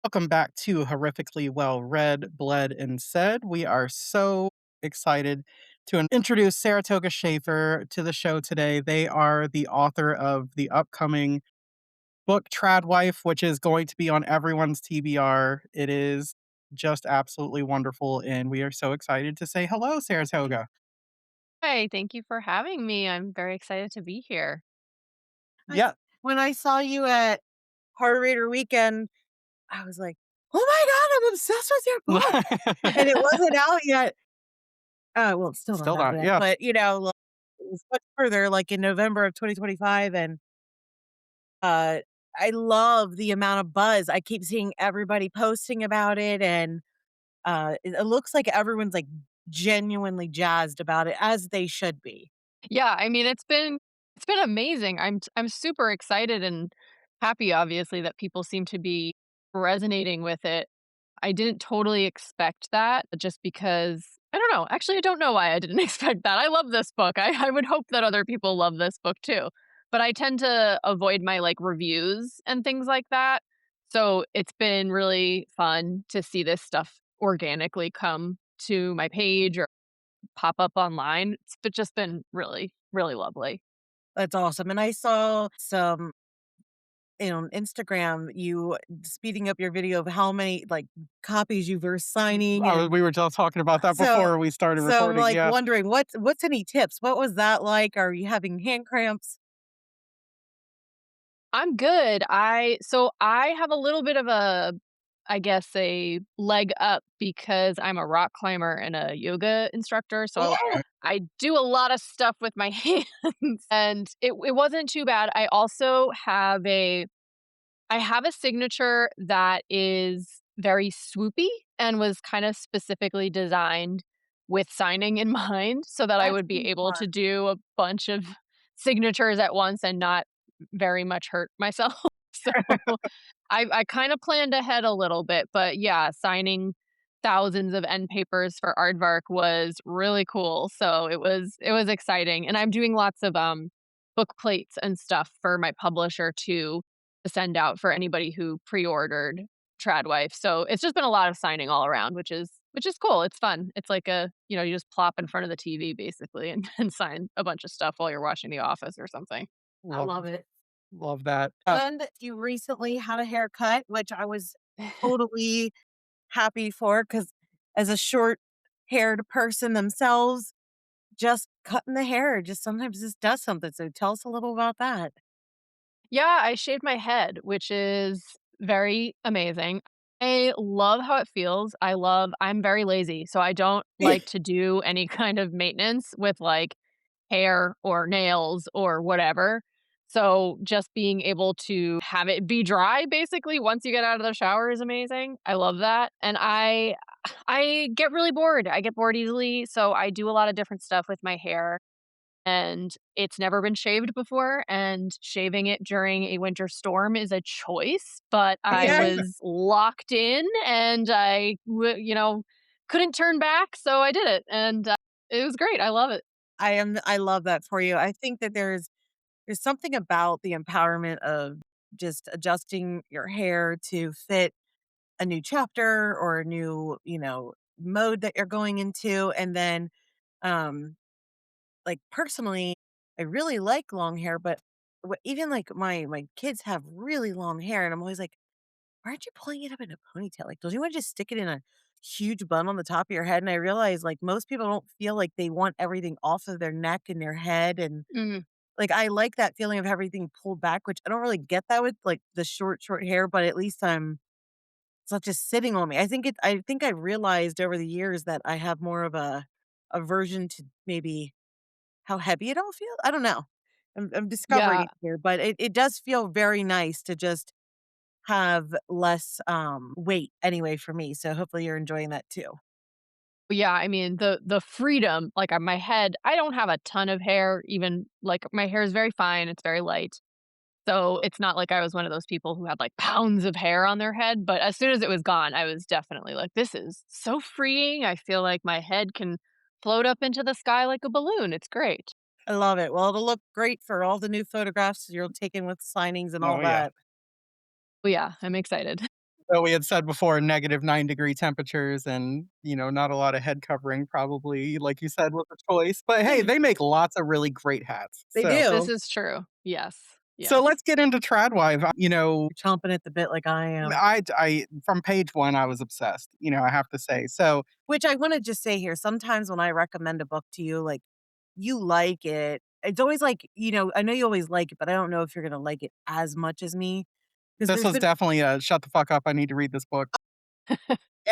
Welcome back to Horrifically Well Read, Bled, and Said. We are so excited to introduce Saratoga Schaefer to the show today. They are the author of the upcoming book Trad Wife, which is going to be on everyone's TBR. It is just absolutely wonderful, and we are so excited to say hello, Saratoga. Hi, thank you for having me. I'm very excited to be here. I Yeah. when I saw you at Heart Reader Weekend, I was like, "Oh my god, I'm obsessed with your book," and it wasn't out yet. Well, it's still not Still out not, yet, yeah. but, like, it was much further, like, in November of 2025, and, uh, I love the amount of buzz. I keep seeing everybody posting about it, and, it looks like everyone's, like, genuinely jazzed about it, as they should be. Yeah, I mean it's been amazing. I'm super excited and happy obviously that people seem to be resonating with it. I didn't totally expect that just because I don't know. Actually, I don't know why I didn't expect that. I love this book. I would hope that other people love this book too. But I tend to avoid my like reviews and things like that. So it's been really fun to see this stuff organically come to my page or pop up online. Just been really, really lovely. That's awesome, and I saw some on Instagram, you speeding up your video of how many, like, copies you were signing, and We were just talking about that so before we started so I'm, recording, like, yeah. wondering what's any tips? What was that like? Are you having hand cramps? I'm good. I have a little bit of a I guess a leg up because I'm a rock climber and a yoga instructor. So Oh, I do a lot of stuff with my hands and it wasn't too bad. I have a signature that is very swoopy and was kind of specifically designed with signing in mind so that I that's would be really able smart. to do a bunch of signatures at once and not very much hurt myself. So I kind of planned ahead a little bit, but yeah, signing thousands of end papers for aardvark was really cool. So it was exciting, and I'm doing lots of book plates and stuff for my publisher too to send out for anybody who pre-ordered Tradwife. So it's just been a lot of signing all around, which is cool. It's fun. It's like you just plop in front of the TV basically and, and sign a bunch of stuff while you're watching The Office or something. I Love love it. love that. And you recently had a haircut, which I was totally happy for because as a short-haired person themselves, just cutting the hair just sometimes just does something, so tell us a little about that. Yeah, I shaved my head, which is very amazing. I love how it feels. I'm very lazy, so I don't like to do any kind of maintenance with like hair or nails or whatever. So just being able to have it be dry basically once you get out of the shower is amazing. I love that. And I get really bored. I get bored easily, so I do a lot of different stuff with my hair and it's never been shaved before, and shaving it during a winter storm is a choice, but I Yeah. was locked in and couldn't turn back, so I did it, and it was great. I love it. I love that for you. I think that there's something about the empowerment of just adjusting your hair to fit a new chapter or a new, mode that you're going into. And then, um, like personally, I really like long hair, but even like my kids have really long hair, and I'm always like, why aren't you pulling it up in a ponytail? Like, don't you want to just stick it in a huge bun on the top of your head? And I realize like most people don't feel like they want everything off of their neck and their head, and Mhm. like, I like that feeling of everything pulled back, which I don't really get that with, like, the short hair, but at least it's not just sitting on me. I think I realized over the years that I have more of a aversion to maybe how heavy it all feels. I don't know. I'm discovering Yeah. it here, but it does feel very nice to just have less, weight anyway for me, so hopefully you're enjoying that too. Yeah, I mean, the freedom, like, on my head, I don't have a ton of hair, even like, my hair is very fine, it's very light. So, it's not like I was one of those people who had, like, pounds of hair on their head, but as soon as it was gone, I was definitely like, "This is so freeing." I feel like my head can float up into the sky like a balloon, it's great. I love it. Well, it'll look great for all the new photographs you're taking with signings and all Oh, yeah. Oh, yeah, I'm excited. So we had said before, -9-degree temperatures and, not a lot of head covering probably, like you said, was a choice, but hey, they make lots of really great hats. They So This do. is true. Yes. so Yes. let's get into Tradwife. Chomping at the bit like I am. I from page 1, I was obsessed, I have to say. So Which I wanna just say here, sometimes when I recommend a book to you, like, you like it, it's always like, I know you always like it, but I don't know if you're gonna like it as much as me, because this there's was been definitely a shut the fuck up, I need to read this book.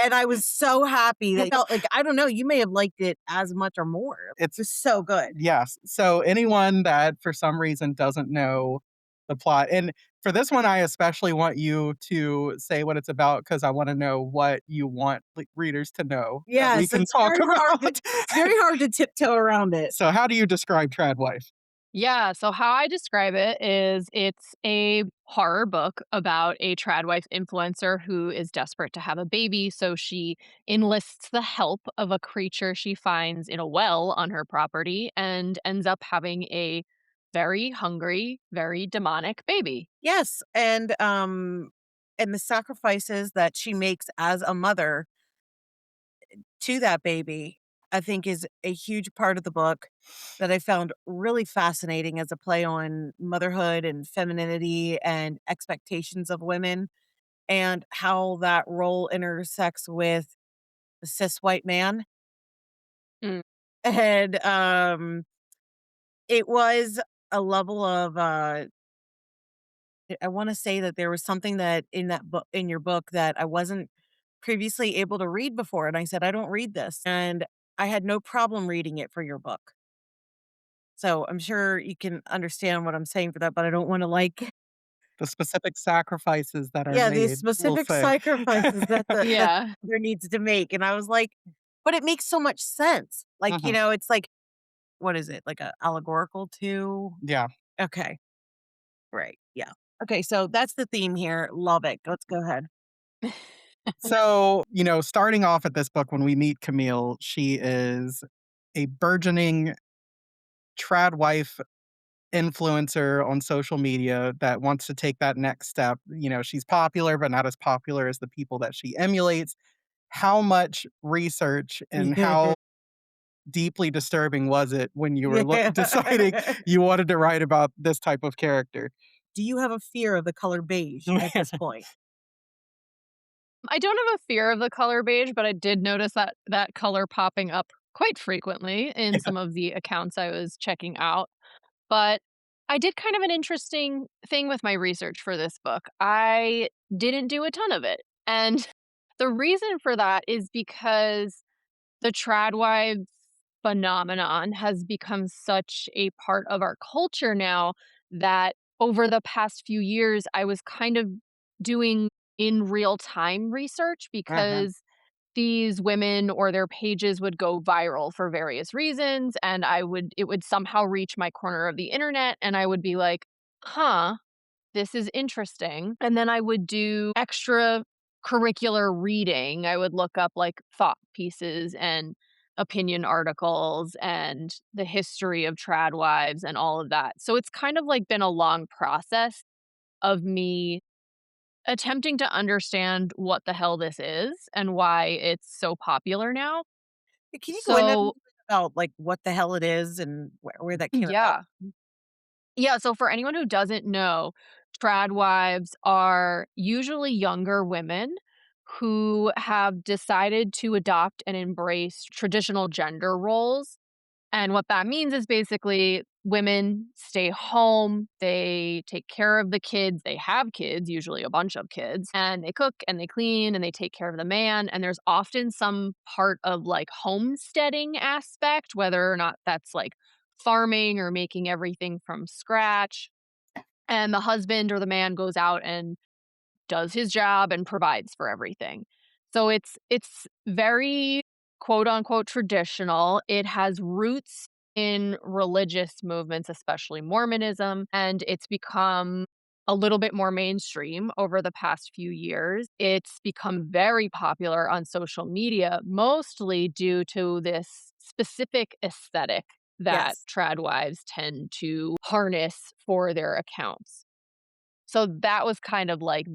and I was so happy that felt like, I don't know, you may have liked it as much or more. It's It's so good. Yes. So anyone that for some reason doesn't know the plot, and for this one, I especially want you to say what it's about because I want to know what you want readers to know that we Yes, can talk about. it's very hard to tiptoe around it. So, how do you describe Tradwife? Yeah, so how I describe it is it's a horror book about a tradwife influencer who is desperate to have a baby, so she enlists the help of a creature she finds in a well on her property and ends up having a very hungry, very demonic baby. Yes, and the sacrifices that she makes as a mother to that baby, I think is a huge part of the book that I found really fascinating as a play on motherhood and femininity and expectations of women and how that role intersects with the cis white man. Mm. And it was a level of I want to say that there was something that in that book in your book that I wasn't previously able to read before, and I said I don't read this, and I had no problem reading it for your book. So I'm sure you can understand what I'm saying for that, but I don't want to like The specific sacrifices that are yeah, these made, we'll specific say. sacrifices that Yeah. there needs to make. And I was like, but it makes so much sense. Like, Mhm. it's like what is it? Like a allegorical to Yeah. okay. Right. Yeah. Okay, so that's the theme here. Love it. Let's go ahead. So, starting off at this book, when we meet Camille, she is a burgeoning Tradwife influencer on social media that wants to take that next step. She's popular, but not as popular as the people that she emulates. How much research and how deeply disturbing was it when you were Yeah. deciding you wanted to write about this type of character? Do you have a fear of the color beige at this point? I don't have a fear of the color beige, but I did notice that color popping up quite frequently in some of the accounts I was checking out. But I did kind of an interesting thing with my research for this book. I didn't do a ton of it. And the reason for that is because the tradwives phenomenon has become such a part of our culture now that over the past few years, I was kind of doing in real time research Mhm. because these women or their pages would go viral for various reasons and it would somehow reach my corner of the internet and I would be like, "Huh, this is interesting." And then I would do extra curricular reading. I would look up like thought pieces and opinion articles and the history of tradwives and all of that. So it's kind of like been a long process of me attempting to understand what the hell this is and why it's so popular now. Can you go into a little So, bit about, like, what the hell it is and where that came about? yeah. Yeah, so for anyone who doesn't know, tradwives are usually younger women who have decided to adopt and embrace traditional gender roles. And what that means is basically women stay home, they take care of the kids, they have kids, usually a bunch of kids, and they cook and they clean and they take care of the man. And there's often some part of like homesteading aspect, whether or not that's like farming or making everything from scratch. And the husband or the man goes out and does his job and provides for everything. So it's very quote unquote traditional. It has roots in religious movements, especially Mormonism, and it's become a little bit more mainstream over the past few years. It's become very popular on social media, mostly due to this specific aesthetic that Yes. tradwives tend to harness for their accounts. So that was kind of like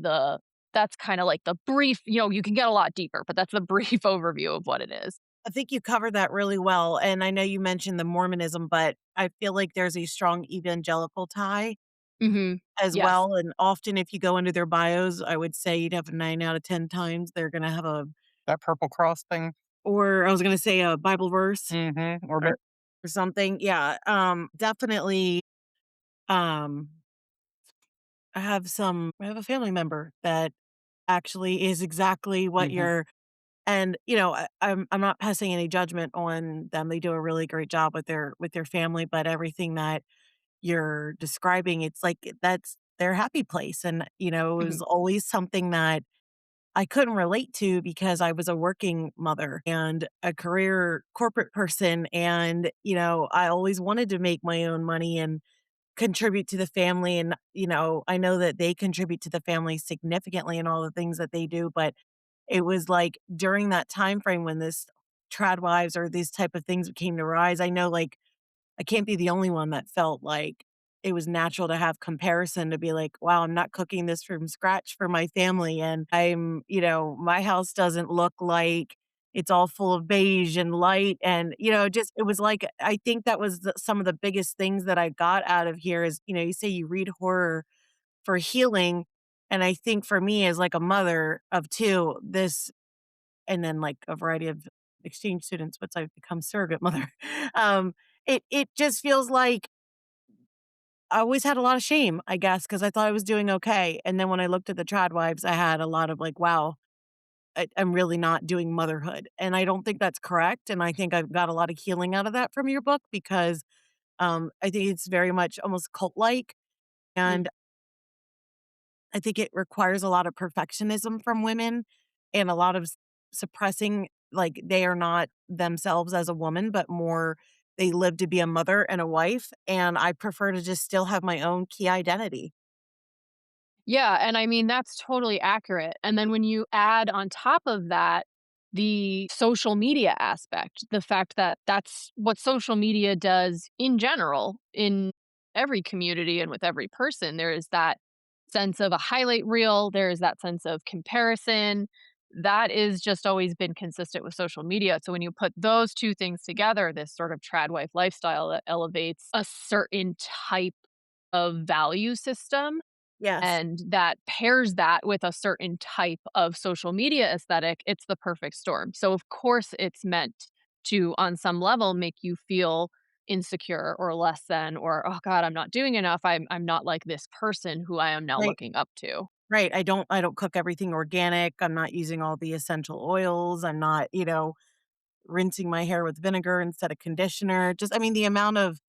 that's kinda like the brief, you can get a lot deeper, but that's the brief overview of what it is. I think you covered that really well, and I know you mentioned the Mormonism, but I feel like there's a strong evangelical tie Mhm. as Yes. well, and often if you go into their bios, I would say you'd have a 9 out of 10 times they're gonna have a That purple cross thing. or I was gonna say a Bible verse Mhm, or or or something. Yeah, definitely, um, I have a family member that actually is exactly what mhm, you're and, I'm not passing any judgment on them, they do a really great job with their family, but everything that you're describing, it's like that's their happy place, and, it was Mhm. always something that I couldn't relate to because I was a working mother and a career corporate person, and, I always wanted to make my own money and contribute to the family, and, I know that they contribute to the family significantly in all the things that they do, but it was, like, during that time frame when this trad wives or these type of things came to rise, I know, like, I can't be the only one that felt like it was natural to have comparison to be like, "Wow, I'm not cooking this from scratch for my family, and my house doesn't look like it's all full of beige and light," and, just it was like I think that was some of the biggest things that I got out of here is, you say you read horror for healing, and I think for me as, like, a mother of 2, this and then, like, a variety of exchange students once I've become surrogate mother, um, it just feels like I always had a lot of shame, I guess, because I thought I was doing okay, and then when I looked at the trad wives, I had a lot of like, "Wow, I'm really not doing motherhood," and I don't think that's correct, and I think I've got a lot of healing out of that from your book because, I think it's very much almost cult-like, Mm. and I think it requires a lot of perfectionism from women and a lot of suppressing, like, they are not themselves as a woman, but more they live to be a mother and a wife, and I prefer to just still have my own key identity. Yeah, and I mean, that's totally accurate, and then when you add on top of that the social media aspect, the fact that that's what social media does in general in every community and with every person, there is that sense of a highlight reel, there is that sense of comparison. That is just always been consistent with social media, so when you put those 2 things together, this sort of trad wife lifestyle that elevates a certain type of value system Yes. and that pairs that with a certain type of social media aesthetic, it's the perfect storm. So, of course, it's meant to, on some level, make you feel insecure or less than, or, oh God, I'm not doing enough. I'm not like this person who I am now Right. looking up to. Right, I don't cook everything organic, I'm not using all the essential oils, I'm not, rinsing my hair with vinegar instead of conditioner, just I mean, the amount of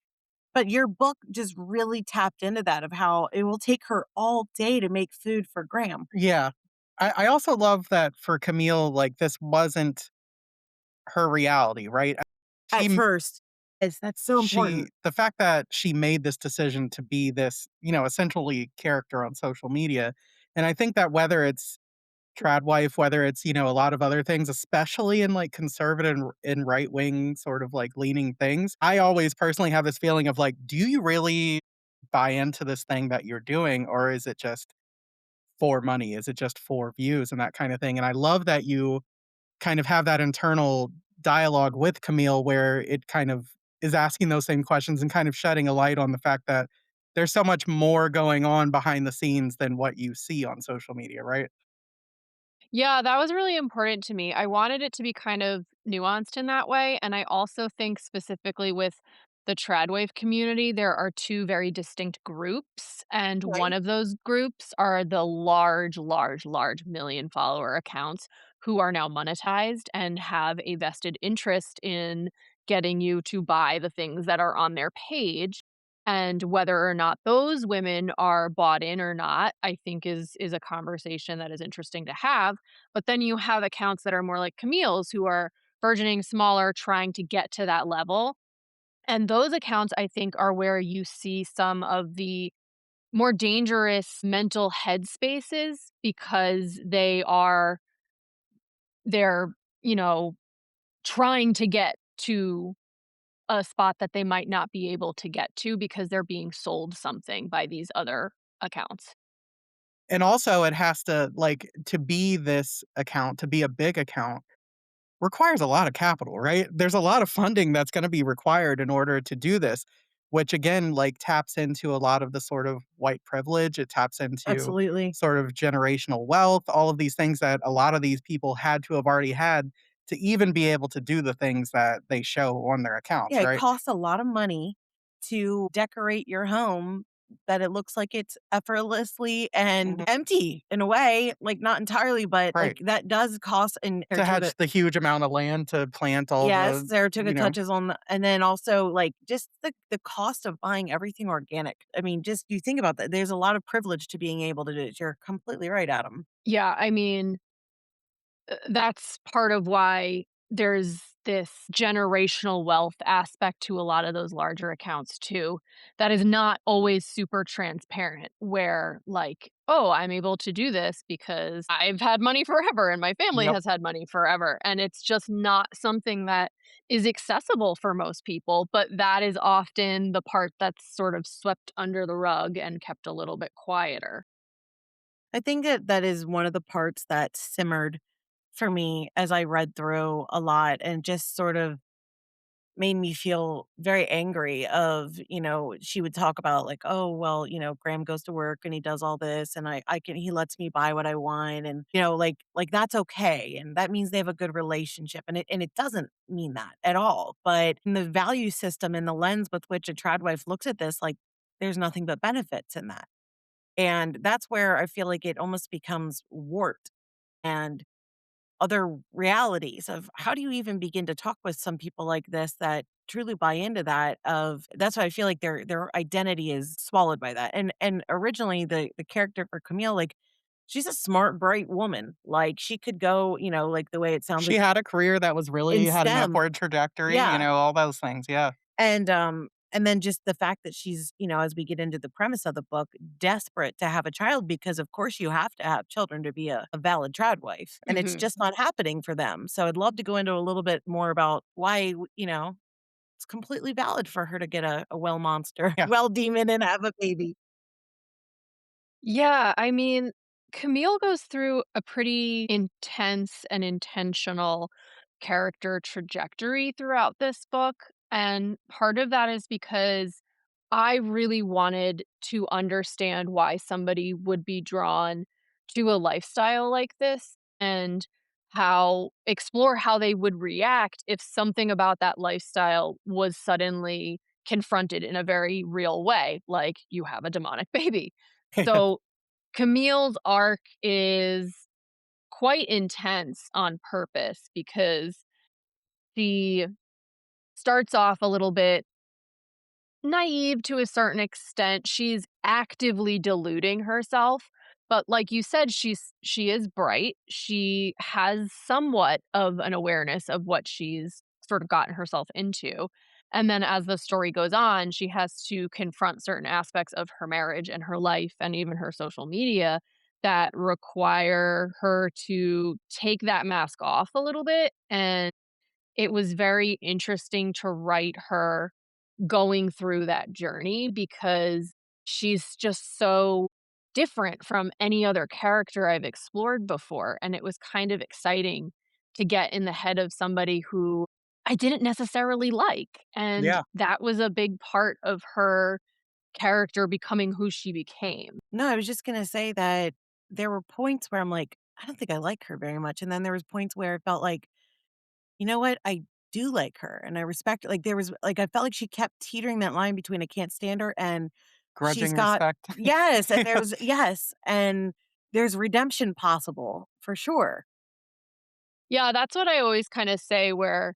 but your book just really tapped into that of how it will take her all day to make food for Graham. yeah. I also love that for Camille, like, this wasn't her reality, right? At She first. That's so she important. the fact that she made this decision to be this, essentially character on social media, and I think that whether it's trad wife, whether it's, a lot of other things, especially in, like, conservative and right-wing sort of, like, leaning things, I always personally have this feeling of, like, do you really buy into this thing that you're doing, or is it just for money? Is it just for views and that kind of thing? And I love that you kind of have that internal dialogue with Camille where it kind of is asking those same questions and kind of shedding a light on the fact that there's so much more going on behind the scenes than what you see on social media, right? Yeah, that was really important to me. I wanted it to be kind of nuanced in that way. And I also think specifically with the Tradwave community, there are two very distinct groups. And one Okay. of those groups are the large, large, large million follower accounts who are now monetized and have a vested interest in getting you to buy the things that are on their page. And whether or not those women are bought in or not, I think is a conversation that is interesting to have. But then you have accounts that are more like Camille's who are burgeoning smaller, trying to get to that level. And those accounts, I think, are where you see some of the more dangerous mental headspaces because they're, you know, trying to get to a spot that they might not be able to get to because they're being sold something by these other accounts. And also it has to like, to be this account, to be a big account, requires a lot of capital, right? There's a lot of funding that's gonna be required in order to do this, which again, like, taps into a lot of the sort of white privilege. It taps into Absolutely. sort of generational wealth, all of these things that a lot of these people had to have already had to even be able to do the things that they show on their accounts, Yeah, it right? costs a lot of money to decorate your home that it looks like it's effortlessly and Mhm. empty in a way, like, not entirely, but, like, Right. that does cost and To Saratoga. have the huge amount of land to plant all Yes, the Saratoga you know touches on the and then also, like, just the cost of buying everything organic. I mean, just you think about that, there's a lot of privilege to being able to do it. You're completely right, Adam. Yeah, I mean, that's part of why there's this generational wealth aspect to a lot of those larger accounts too, that is not always super transparent, where like, "Oh, I'm able to do this because I've had money forever and my family Yep. has had money forever," and it's just not something that is accessible for most people, but that is often the part that's sort of swept under the rug and kept a little bit quieter. I think that that is one of the parts that simmered for me as I read through a lot and just sort of made me feel very angry of, she would talk about like, "Oh, well, Graham goes to work and he does all this and I can he lets me buy what I want and, like that's okay and that means they have a good relationship." And it doesn't mean that at all. But in the value system and the lens with which a trad wife looks at this, like there's nothing but benefits in that. And that's where I feel like it almost becomes warped and other realities of how do you even begin to talk with some people like this that truly buy into that of that's why I feel like their identity is swallowed by that. And originally the character for Camille, like she's a smart, bright woman. Like she could go, like the way it sounds She like had a career that was in really had an STEM. upward trajectory, Yeah. all those things, yeah. And then just the fact that she's, as we get into the premise of the book, desperate to have a child because of course you have to have children to be a valid trad wife. And it's Mhm. just not happening for them. So I'd love to go into a little bit more about why, it's completely valid for her to get a well monster, Yeah. well demon and have a baby. Yeah, I mean, Camille goes through a pretty intense and intentional character trajectory throughout this book. And part of that is because I really wanted to understand why somebody would be drawn to a lifestyle like this and how explore how they would react if something about that lifestyle was suddenly confronted in a very real way, like you have a demonic baby. So Camille's arc is quite intense on purpose because she starts off a little bit naive to a certain extent. She's actively deluding herself, but like you said, she is bright. She has somewhat of an awareness of what she's sort of gotten herself into. And then as the story goes on, she has to confront certain aspects of her marriage and her life and even her social media that require her to take that mask off a little bit. And it was very interesting to write her going through that journey because she's just so different from any other character I've explored before, and it was kind of exciting to get in the head of somebody who I didn't necessarily like, and Yeah. that was a big part of her character becoming who she became. No, I was just gonna say that there were points where I'm like, I don't think I like her very much. And then there was points where it felt like, you know what? I do like her and I respect like there was like I felt like she kept teetering that line between I can't stand her and she's Grudging got respect. yes, and Yeah. there's yes, and there's redemption possible for sure. Yeah, that's what I always kinda say where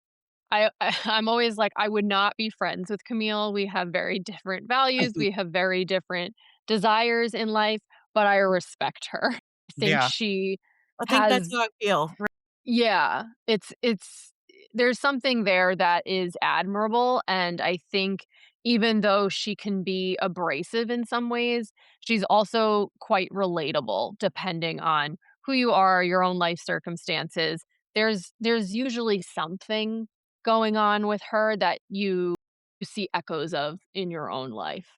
I'm always like, I would not be friends with Camille. We have very different values, we have very different desires in life, but I respect her. I think Yeah. she I think that's has how I feel. yeah, it's there's something there that is admirable, and I think even though she can be abrasive in some ways, she's also quite relatable depending on who you are, your own life circumstances. There's usually something going on with her that you see echoes of in your own life.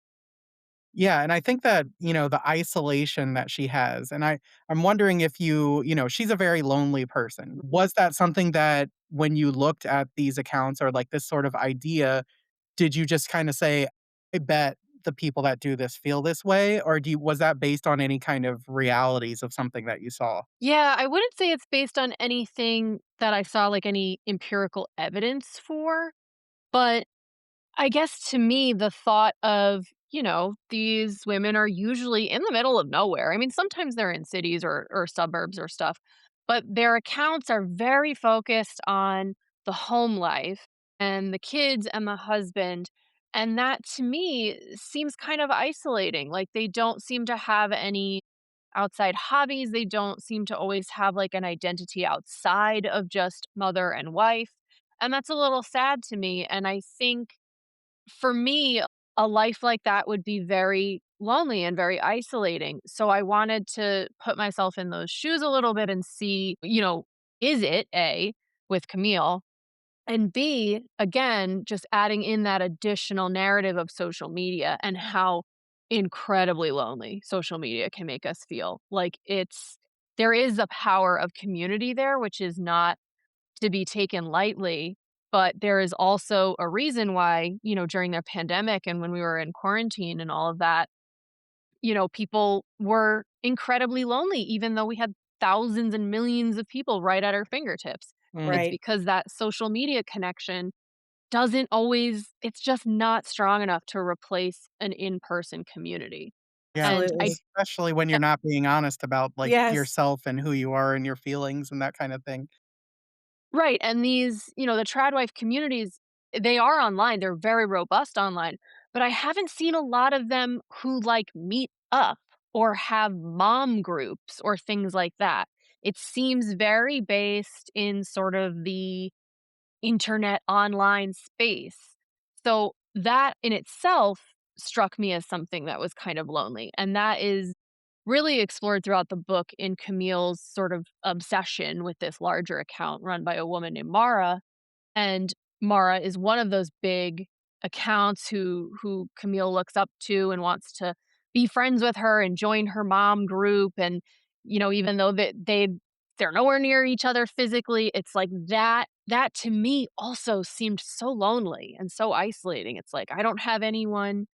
Yeah, and I think that, the isolation that she has, and I'm wondering if she's a very lonely person. Mhm. Was that something that when you looked at these accounts or like this sort of idea, did you just kinda say, "I bet the people that do this feel this way," or was that based on any kind of realities of something that you saw? Yeah, I wouldn't say it's based on anything that I saw, like, any empirical evidence for, but I guess to me, the thought of, these women are usually in the middle of nowhere. I mean, sometimes they're in cities or suburbs or stuff, but their accounts are very focused on the home life and the kids and the husband. And that to me seems kind of isolating. Like they don't seem to have any outside hobbies. They don't seem to always have like an identity outside of just mother and wife. And that's a little sad to me. And I think for me, a life like that would be very lonely and very isolating. So I wanted to put myself in those shoes a little bit and see, is it A, with Camille, and B, again, just adding in that additional narrative of social media and how incredibly lonely social media can make us feel. Like there is a power of community there, which is not to be taken lightly, but there is also a reason why, during the pandemic and when we were in quarantine and all of that, people were incredibly lonely, even though we had thousands and millions of people right at our fingertips. It's Mm. Right. because that social media connection doesn't always, it's just not strong enough to replace an in person community. Yeah, And Absolutely. especially when you're not being honest about, like, Yes. yourself and who you are and your feelings and that kind of thing. right, and these, the trad wife communities, they are online, they're very robust online, but I haven't seen a lot of them who, like, meet up or have mom groups or things like that. It seems very based in sort of the internet online space. So that in itself struck me as something that was kind of lonely, and that is really explored throughout the book in Camille's sort of obsession with this larger account run by a woman named Mara, and Mara is one of those big accounts who Camille looks up to and wants to be friends with her and join her mom group, and even though they're nowhere near each other physically, it's like that to me also seemed so lonely and so isolating. It's like I don't have anyone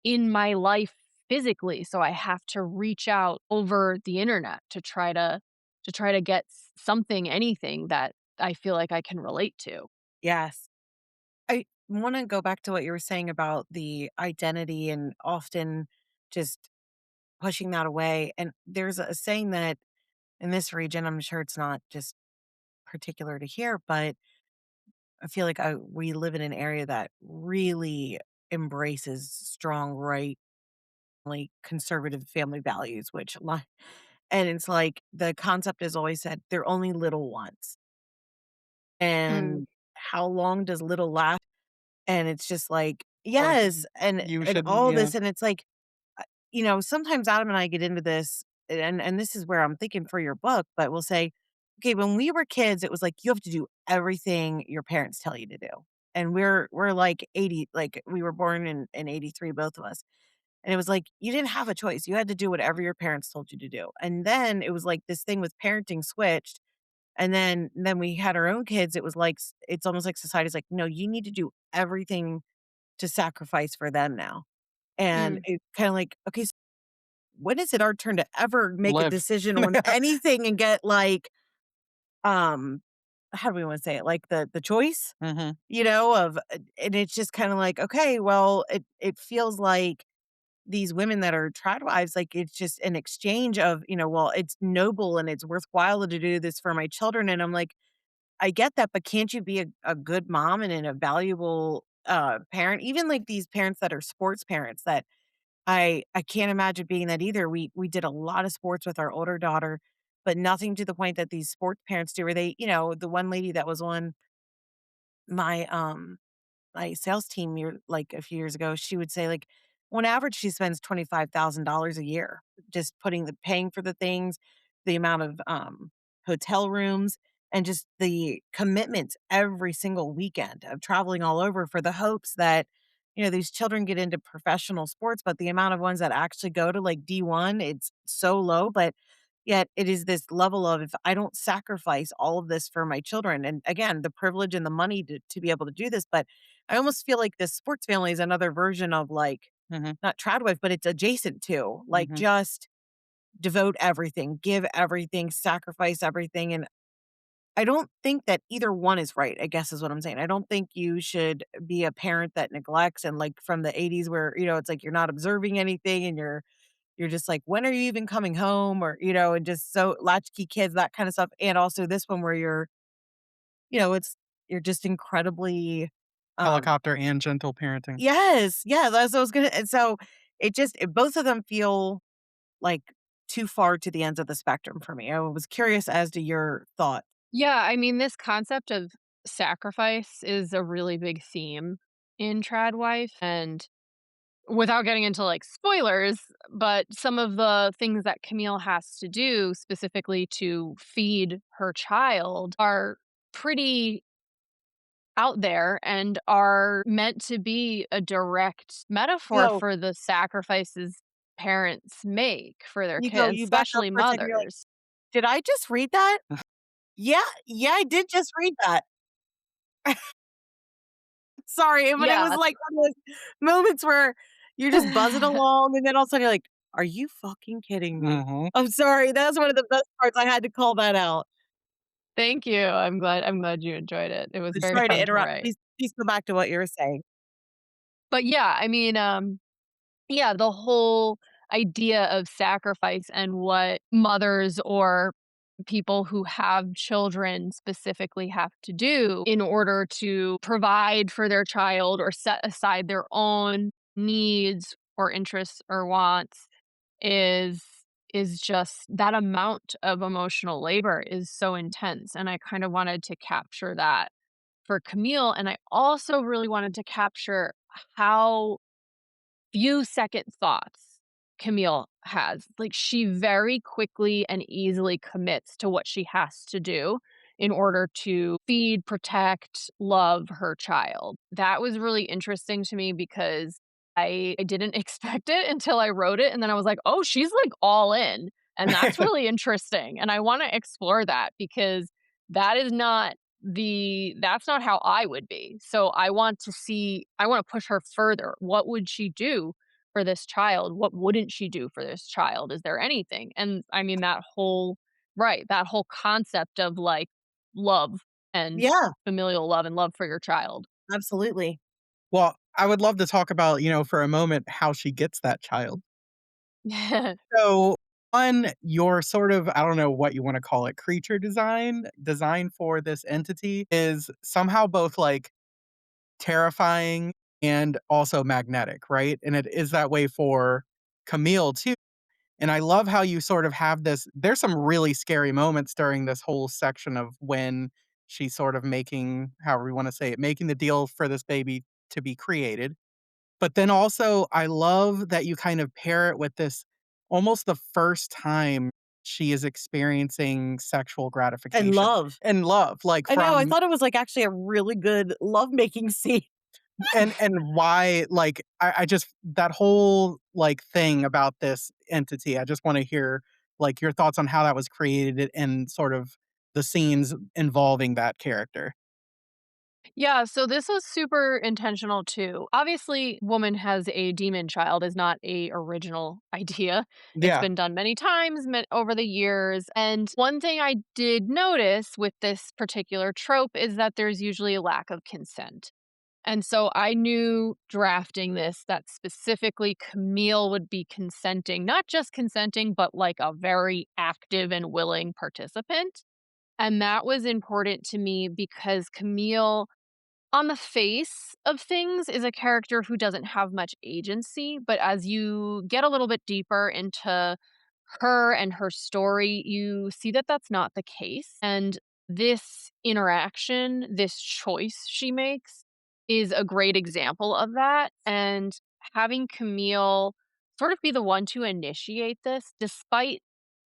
in my life physically, so I have to reach out over the internet to try to get something, anything that I feel like I can relate to. Yes. I wanna go back to what you were saying about the identity and often just pushing that away, and there's a saying that in this region, I'm sure it's not just particular to here, but I feel like we live in an area that really embraces strong, right, like, conservative family values, which and it's like the concept is always said, "They're only little once." Mm, And how long does little last? And it's just like, Or yes, you and shouldn't, all yeah. this, and it's like, sometimes Adam and I get into this, and this is where I'm thinking for your book, but we'll say, okay, when we were kids, it was like you have to do everything your parents tell you to do. And we're like 80, like we were born in 83, both of us. And it was like you didn't have a choice. You had to do whatever your parents told you to do. And then it was like this thing with parenting switched. And then we had our own kids. It was like it's almost like society's like, no, you need to do everything to sacrifice for them now. And mm, it's kind of like, okay, so when is it our turn to ever make a Live. decision on anything and get like, um, how do we want to say it? Like the choice, Mhm. and it's just kind of like, okay, well, it feels like these women that are trad wives, like it's just an exchange of, well, it's noble and it's worthwhile to do this for my children. And I'm like, I get that, but can't you be a good mom and a valuable parent? Even like these parents that are sports parents that I can't imagine being that either. We did a lot of sports with our older daughter, but nothing to the point that these sports parents do, where they, the one lady that was on my my sales team like a few years ago, she would say like on average she spends $25,000 a year just paying for the things, the amount of hotel rooms, and just the commitment every single weekend of traveling all over for the hopes that these children get into professional sports, but the amount of ones that actually go to like D1, it's so low. But yet it is this level of, if I don't sacrifice all of this for my children, and again, the privilege and the money to be able to do this, but I almost feel like this sports family is another version of like, Mhm, not tradwife, but it's adjacent to like mhm. just devote everything, give everything, sacrifice everything. And I don't think that either one is right, I guess is what I'm saying. I don't think you should be a parent that neglects, and like from the 80s where, it's like you're not observing anything and you're just like, when are you even coming home? Or, and just so latchkey kids, that kind of stuff. And also this one where it's you're just incredibly um Helicopter and gentle parenting. yes, yeah, that's what I was gonna, and so both of them feel like too far to the ends of the spectrum for me. I was curious as to your thought. Yeah, I mean, this concept of sacrifice is a really big theme in Tradwife, and without getting into, like, spoilers, but some of the things that Camille has to do specifically to feed her child are pretty out there and are meant to be a direct metaphor No, for the sacrifices parents make for their kids, you back up especially for a second, you're like, mothers. "Did I just read that?" Yeah, yeah, I did just read that. Sorry, but it was Yeah, like one of those moments where you're just buzzing along, and then all of a sudden you're like, "Are you fucking kidding me?" Mhm. I'm sorry, that was one of the best parts, I had to call that out. thank you. I'm glad you enjoyed it. It was very Sorry to fun to interrupt, write. please go back to what you were saying. But yeah, I mean, yeah, the whole idea of sacrifice and what mothers or people who have children specifically have to do in order to provide for their child or set aside their own needs or interests or wants is is just that amount of emotional labor is so intense, and I kind of wanted to capture that for Camille, and I also really wanted to capture how few second thoughts Camille has. Like, she very quickly and easily commits to what she has to do in order to feed, protect, love her child. That was really interesting to me because I didn't expect it until I wrote it, and then I was like, "Oh, she's, like, all in," and that's really interesting, and I wanna explore that because that is not that's not how I would be. So I wanna push her further. What would she do for this child? What wouldn't she do for this child? Is there anything? And I mean that whole concept of like love and Yeah, familial love and love for your child. absolutely. Well, I would love to talk about, for a moment how she gets that child. So, on your sort of, I don't know what you wanna call it, creature design for this entity is somehow both, like, terrifying and also magnetic, right? And it is that way for Camille too. And I love how you sort of have there's some really scary moments during this whole section of when she's sort of making, however we wanna say it, making the deal for this baby to be created. But then also, I love that you kind of pair it with this almost the first time she is experiencing sexual And gratification love. and love, like, I know, I from thought it was, like, actually a really good lovemaking scene. and why, like, I just that whole, like, thing about this entity, I just wanna hear, like, your thoughts on how that was created and sort of the scenes involving that character. Yeah, so this was super intentional too. Obviously, woman has a demon child is not a original idea. It's Yeah. been done many times over the years. And one thing I did notice with this particular trope is that there's usually a lack of consent. And so I knew drafting this that specifically Camille would be consenting, not just consenting, but like a very active and willing participant. And that was important to me because Camille on the face of things is a character who doesn't have much agency, but as you get a little bit deeper into her and her story, you see that that's not the case. And this interaction, this choice she makes is a great example of that. And having Camille sort of be the one to initiate this, despite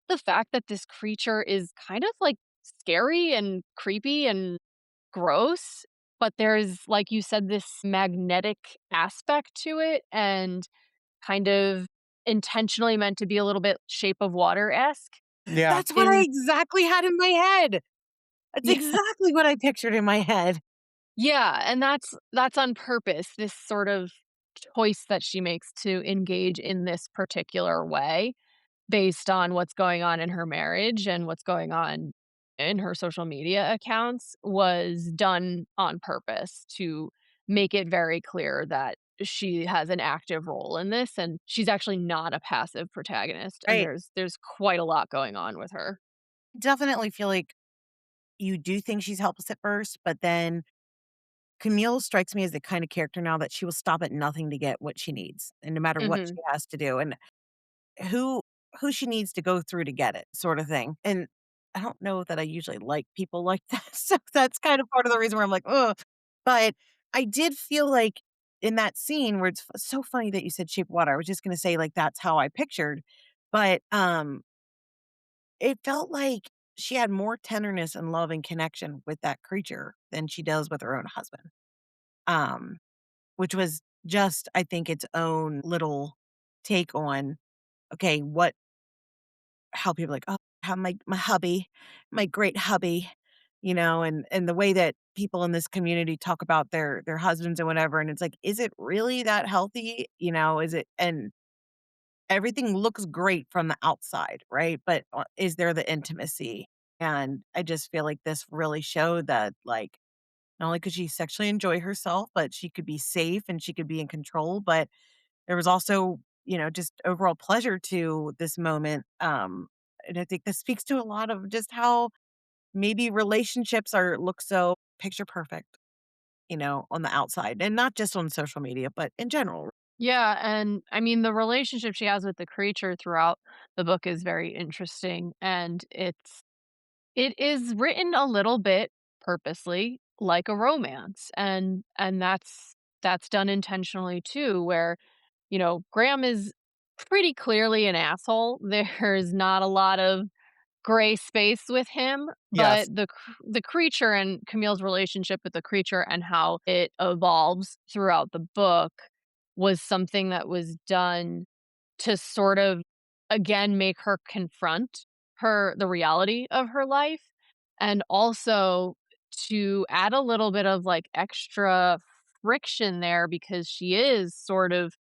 the fact that this creature is kind of like scary and creepy and gross, but there's, like you said, this magnetic aspect to it and kind of intentionally meant to be a little bit Shape of Water-esque Yeah. That's what I in exactly had in my head. That's yeah. exactly what I pictured in my head. Yeah, and that's on purpose, this sort of choice that she makes to engage in this particular way based on what's going on in her marriage and what's going on in her social media accounts was done on purpose to make it very clear that she has an active role in this and she's actually not a passive protagonist and Right. there's quite a lot going on with her. Definitely feel like you do think she's helpless at first, but then Camille strikes me as the kind of character now that she will stop at nothing to get what she needs, and no matter what she Mhm. has to do, and who who she needs to go through to get it, sort of thing. And I don't know that I usually like people like that, so that's kind of part of the reason where I'm like, "Ugh." But I did feel like in that scene where it's so funny that you said Shape of Water. I was just gonna say, like, that's how I pictured, but, it felt like she had more tenderness and love and connection with that creature than she does with her own husband. Um, which was just, I think, its own little take on, okay, what how people are like, "Oh, how my hubby, my great hubby," and the way that people in this community talk about their husbands and whatever, and it's like, is it really that healthy? Is it and everything looks great from the outside, right? But, is there the intimacy? And I just feel like this really showed that, like, not only could she sexually enjoy herself, but she could be safe and she could be in control, but there was also, just overall pleasure to this moment, and I think this speaks to a lot of just how maybe relationships are look so picture perfect, on the outside, and not just on social media, but in general. Yeah, and I mean, the relationship she has with the creature throughout the book is very interesting, and it is written a little bit purposely like a romance, and that's done intentionally too, where, Graham is pretty clearly an asshole. There's not a lot of gray space with him, but Yes. the creature and Camille's relationship with the creature and how it evolves throughout the book was something that was done to sort of, again, make her confront the reality of her life, and also to add a little bit of, like, extra friction there because she is sort of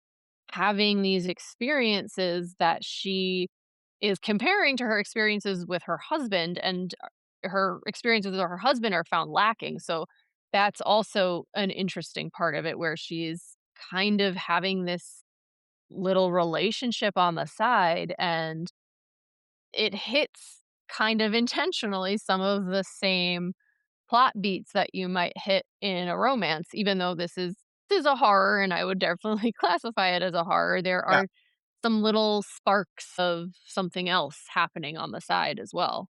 having these experiences that she is comparing to her experiences with her husband, and, her experiences with her husband are found lacking, so that's also an interesting part of it where she's kind of having this little relationship on the side, and it hits kind of intentionally some of the same plot beats that you might hit in a romance, even though this is a horror, and I would definitely classify it as a horror. There Yeah. are some little sparks of something else happening on the side as well.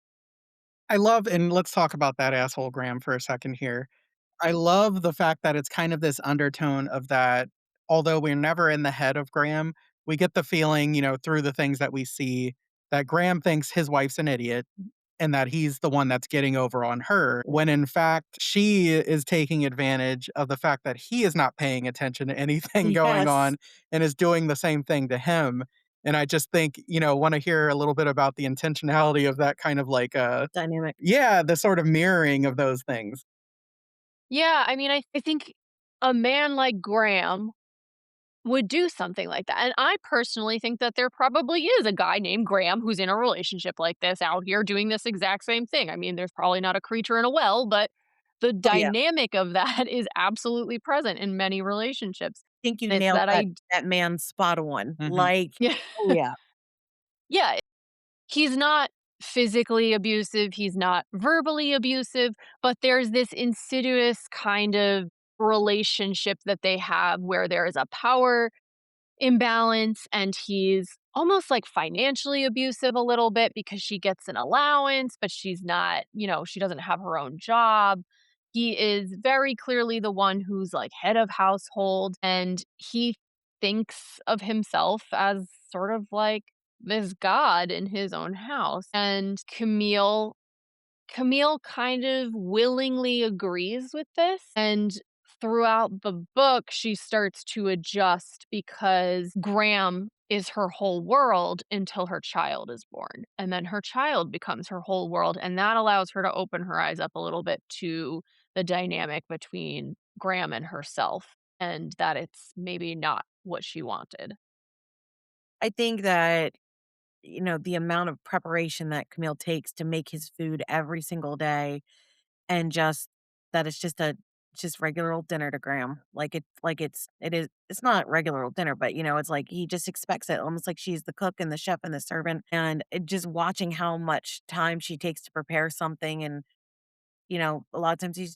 I love and let's talk about that asshole Graham for a second here. I love the fact that it's kind of this undertone of that although we're never in the head of Graham, we get the feeling, through the things that we see that Graham thinks his wife's an idiot and that he's the one that's getting over on her, when in fact she is taking advantage of the fact that he is not paying attention to anything going Yes. on and is doing the same thing to him. And I just think, want to hear a little bit about the intentionality of that kind of like Dynamic. yeah, the sort of mirroring of those things. Yeah, I mean, I think a man like Graham would do something like that, and I personally think that there probably is a guy named Graham who's in a relationship like this out here doing this exact same thing. I mean, there's probably not a creature in a well, but the Oh, yeah. dynamic of that is absolutely present in many relationships. Think you It's nailed that that man spot on. Mhm. Like, yeah. oh, yeah. Yeah, he's not physically abusive, he's not verbally abusive, but there's this insidious kind of relationship that they have where there is a power imbalance and he's almost like financially abusive a little bit because she gets an allowance, but she's not, she doesn't have her own job. He is very clearly the one who's like head of household and he thinks of himself as sort of like this god in his own house. And Camille Camille kind of willingly agrees with this, and throughout the book, she starts to adjust because Graham is her whole world until her child is born, and then her child becomes her whole world, and that allows her to open her eyes up a little bit to the dynamic between Graham and herself, and that it's maybe not what she wanted. I think that, the amount of preparation that Camille takes to make his food every single day and just that it's just regular old dinner to Graham. It's not regular old dinner, but it's like he just expects it almost like she's the cook and the chef and the servant. And just watching how much time she takes to prepare something and a lot of times he's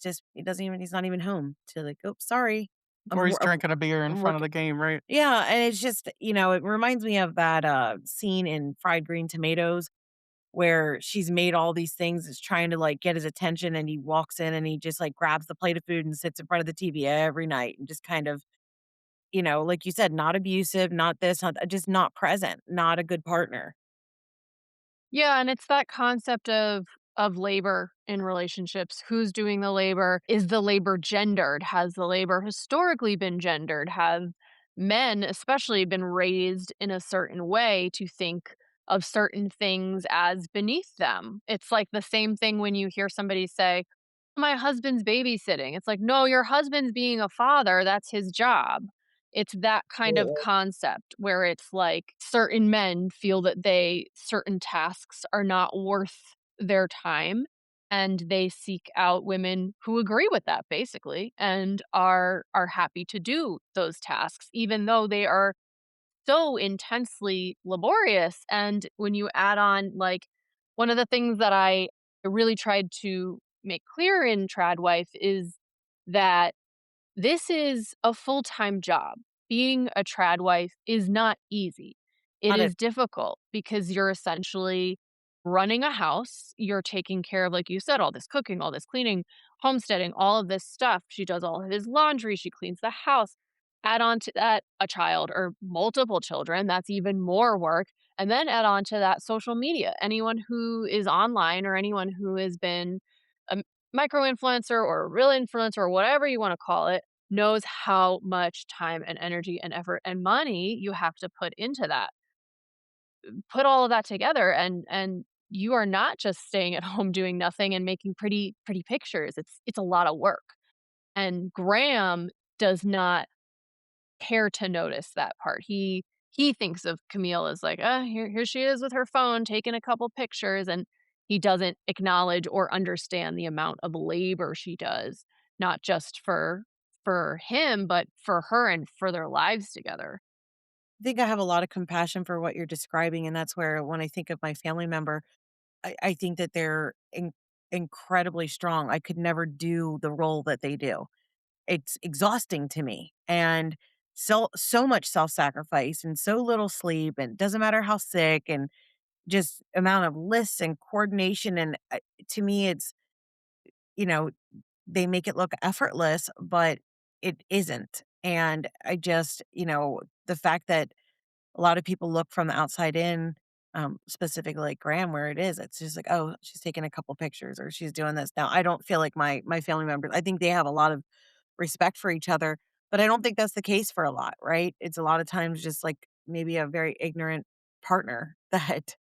not even home to like, oh, sorry. Or he's I'm drinking a beer in front work of the game, right? yeah, and it's just, it reminds me of that scene in Fried Green Tomatoes where she's made all these things, is trying to, like, get his attention, and he walks in and he just, like, grabs the plate of food and sits in front of the TV every night and just kind of, like you said, not abusive, not this, not just not present, not a good partner. Yeah, and it's that concept of labor in relationships. Who's doing the labor? Is the labor gendered? Has the labor historically been gendered? Have men especially been raised in a certain way to think of certain things as beneath them? It's like the same thing when you hear somebody say, "My husband's babysitting." It's like, "No, your husband's being a father, that's his job." It's that kind of concept where it's like certain men feel that certain tasks are not worth their time, and they seek out women who agree with that basically and are happy to do those tasks even though they are so intensely laborious. And when you add on, like, one of the things that I really tried to make clear in Tradwife is that this is a full-time job. Being a trad wife is not easy. It Not it is difficult because you're essentially running a house, you're taking care of, like you said, all this cooking, all this cleaning, homesteading, all of this stuff. She does all of his laundry, she cleans the house. Add on to that a child or multiple children, that's even more work, and then add on to that social media. Anyone who is online or anyone who has been a micro influencer or a real influencer or whatever you wanna call it, knows how much time and energy and effort and money you have to put into that. Put all of that together and you are not just staying at home doing nothing and making pretty pictures. It's a lot of work. And Graham does not care to notice that part. He thinks of Camille as like, here she is with her phone taking a couple pictures, and he doesn't acknowledge or understand the amount of labor she does, not just for him, but for her and for their lives together. I think I have a lot of compassion for what you're describing, and that's where when I think of my family member, I think that they're incredibly strong. I could never do the role that they do. It's exhausting to me, and so much self-sacrifice and so little sleep, and doesn't matter how sick, and just amount of lists and coordination, and, to me, it's, you know, they make it look effortless, but it isn't, and I just, the fact that a lot of people look from the outside in, specifically like Graham, where it is, it's just like, "Oh, she's taking a couple pictures or she's doing this." Now, I don't feel like my family members, I think they have a lot of respect for each other, but I don't think that's the case for a lot, right? It's a lot of times just like maybe a very ignorant partner that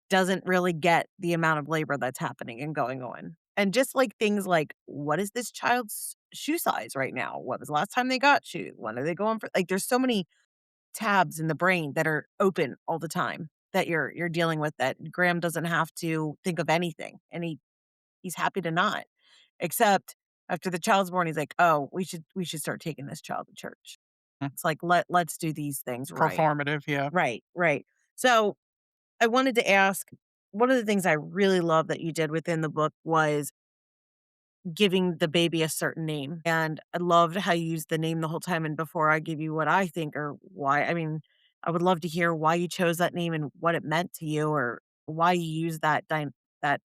doesn't really get the amount of labor that's happening and going on. And just like things like, what is this child's shoe size right now? What was the last time they got shoes? When are they going for, like, there's so many tabs in the brain that are open all the time that you're dealing with, that Graham doesn't have to think of anything, and he's happy to not. Except after the child's born, he's like, "Oh, we should start taking this child to church." Mm, It's like, let's do these things right. performative, yeah. Right, right. So, I wanted to ask, one of the things I really love that you did within the book was giving the baby a certain name, and I loved how you used the name the whole time, and before I give you what I think or why, I mean, I would love to hear why you chose that name and what it meant to you, or why you use that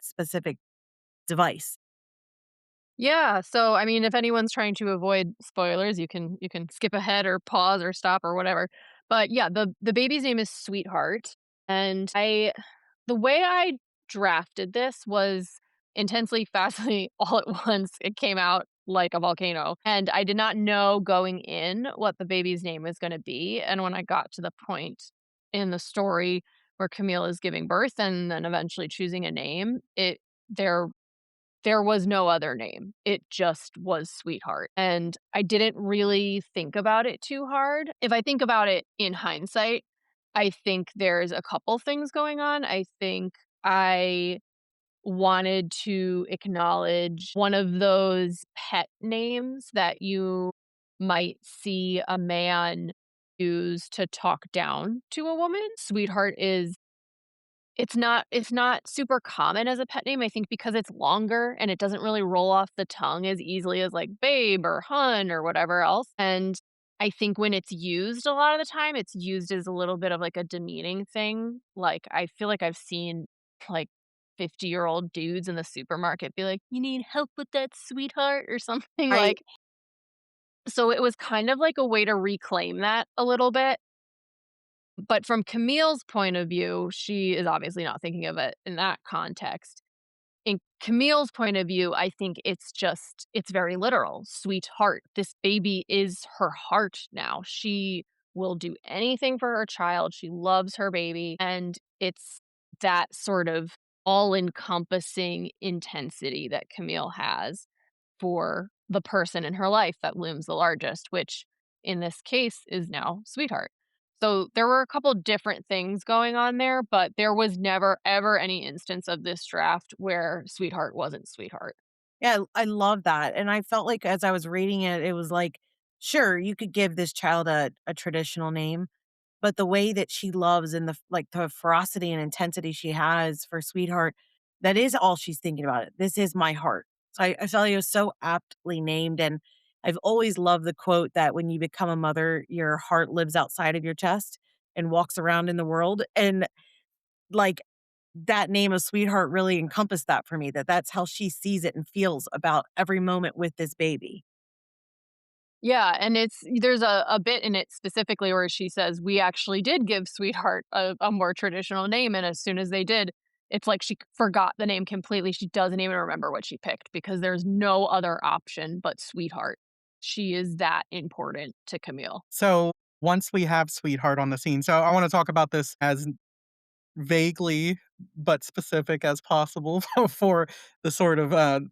specific device. Yeah, so, I mean, if anyone's trying to avoid spoilers, you can skip ahead or pause or stop or whatever. But yeah, the baby's name is Sweetheart, and I the way I drafted this was intensely, fastly, all at once. It came out like a volcano. And I did not know going in what the baby's name was going to be. And when I got to the point in the story where Camille is giving birth and then eventually choosing a name, there there was no other name. It just was Sweetheart, and I didn't really think about it too hard. If I think about it in hindsight, I think there's a couple things going on. I think I wanted to acknowledge one of those pet names that you might see a man use to talk down to a woman. Sweetheart is it's not super common as a pet name, I think because it's longer and it doesn't really roll off the tongue as easily as, like, babe or hun or whatever else, and I think when it's used a lot of the time, it's used as a little bit of, like, a demeaning thing, like, I feel like I've seen, like, 50-year-old dudes in the supermarket be like, "You need help with that, sweetheart?" or something, Right. like so it was kind of like a way to reclaim that a little bit. But from Camille's point of view, she is obviously not thinking of it in that context. In Camille's point of view, I think it's very literal. Sweetheart. This baby is her heart now. She will do anything for her child. She loves her baby. And it's that sort of all encompassing intensity that Camille has for the person in her life that looms the largest, which in this case is now Sweetheart. So there were a couple different things going on there, but there was never ever any instance of this draft where Sweetheart wasn't Sweetheart. Yeah, I love that, and I felt like as I was reading it, it was like, sure, you could give this child a traditional name, but the way that she loves and the ferocity and intensity she has for Sweetheart, that is all she's thinking about it. "This is my heart." So I felt like it was so aptly named, and I've always loved the quote that when you become a mother, your heart lives outside of your chest and walks around in the world, and, like, that name of Sweetheart really encompassed that for me, that that's how she sees it and feels about every moment with this baby. Yeah, and there's a bit in it specifically where she says, "We actually did give Sweetheart a more traditional name, and as soon as they did, it's like she forgot the name completely. She doesn't even remember what she picked because there's no other option but Sweetheart." She is that important to Camille. So, once we have Sweetheart on the scene, so I wanna talk about this as vaguely but specific as possible for the sort of, the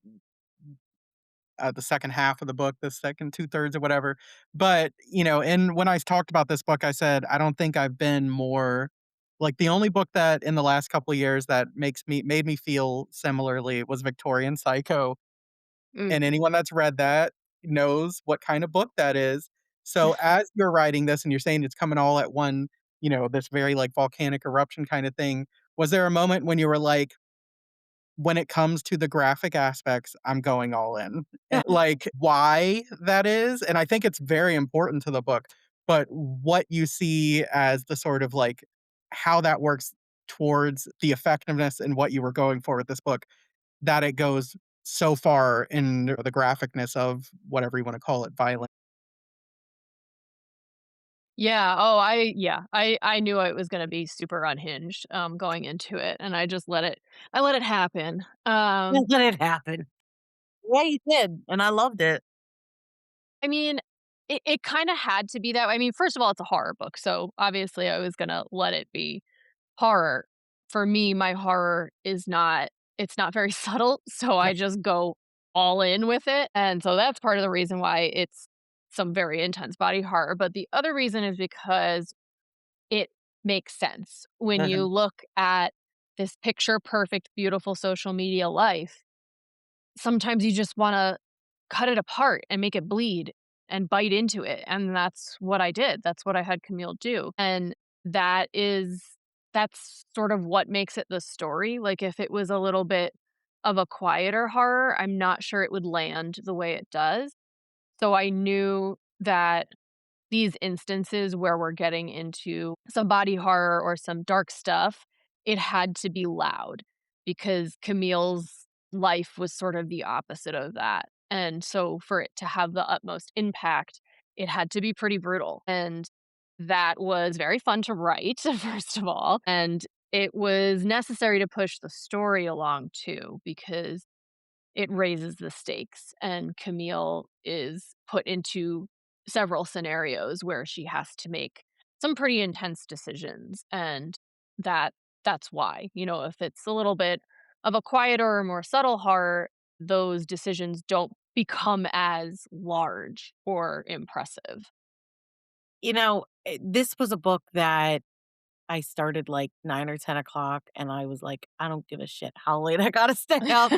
second half of the book, the second 2/3 or whatever. But, and when I talked about this book, I said, I don't think I've been more like, the only book that in the last couple of years that made me feel similarly was Victorian Psycho, Mm. and anyone that's read that knows what kind of book that is. So, as you're writing this and you're saying it's coming all at one, this very, like, volcanic eruption kinda thing, was there a moment when you were like, when it comes to the graphic aspects, I'm going all in. Like, why that is, and I think it's very important to the book, but what you see as the sort of, like, how that works towards the effectiveness and what you were going for with this book, that it goes so far in the graphicness of whatever you wanna call it, violent. Yeah, oh, I knew it was gonna be super unhinged, going into it, and I let it happen. Let it happen. Yeah, you did, and I loved it. I mean, it kinda had to be that way. I mean, first of all, it's a horror book, so obviously I was gonna let it be horror. For me, my horror is not it's not very subtle, so I just go all in with it, and so that's part of the reason why it's some very intense body horror, but the other reason is because it makes sense. When you Mhm. look at this picture perfect, beautiful social media life, sometimes you just wanna cut it apart and make it bleed and bite into it, and that's what I did. That's what I had Camille do, and that is that's sort of what makes it the story. Like, if it was a little bit of a quieter horror, I'm not sure it would land the way it does. So I knew that these instances where we're getting into some body horror or some dark stuff, it had to be loud because Camille's life was sort of the opposite of that. And so for it to have the utmost impact, it had to be pretty brutal. And that was very fun to write, first of all. And it was necessary to push the story along too because it raises the stakes, and Camille is put into several scenarios where she has to make some pretty intense decisions, and that that's why. If it's a little bit of a quieter or more subtle horror, those decisions don't become as large or impressive. This was a book that I started like 9 or 10 o'clock, and I was like, "I don't give a shit how late I gotta stay up."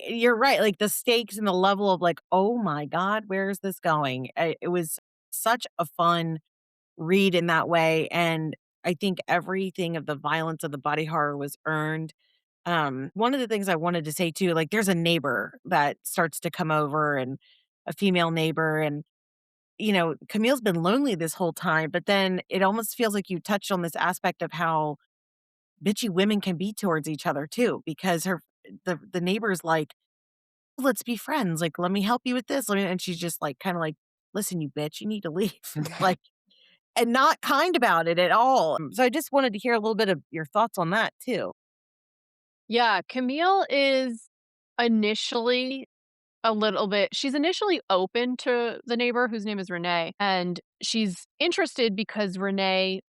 You're right, like, the stakes and the level of like, "Oh my god, where is this going?" It was such a fun read in that way, and I think everything of the violence of the body horror was earned. One of the things I wanted to say too, like, there's a neighbor that starts to come over, and a female neighbor, and, Camille's been lonely this whole time, but then it almost feels like you touched on this aspect of how bitchy women can be towards each other too, because the neighbor's like, "Let's be friends, like, let me help you with this," and she's just like, kinda like, "Listen, you bitch, you need to leave," like, and not kind about it at all. So I just wanted to hear a little bit of your thoughts on that too. Yeah, Camille is initially she's initially open to the neighbor whose name is Renee, and she's interested because Renee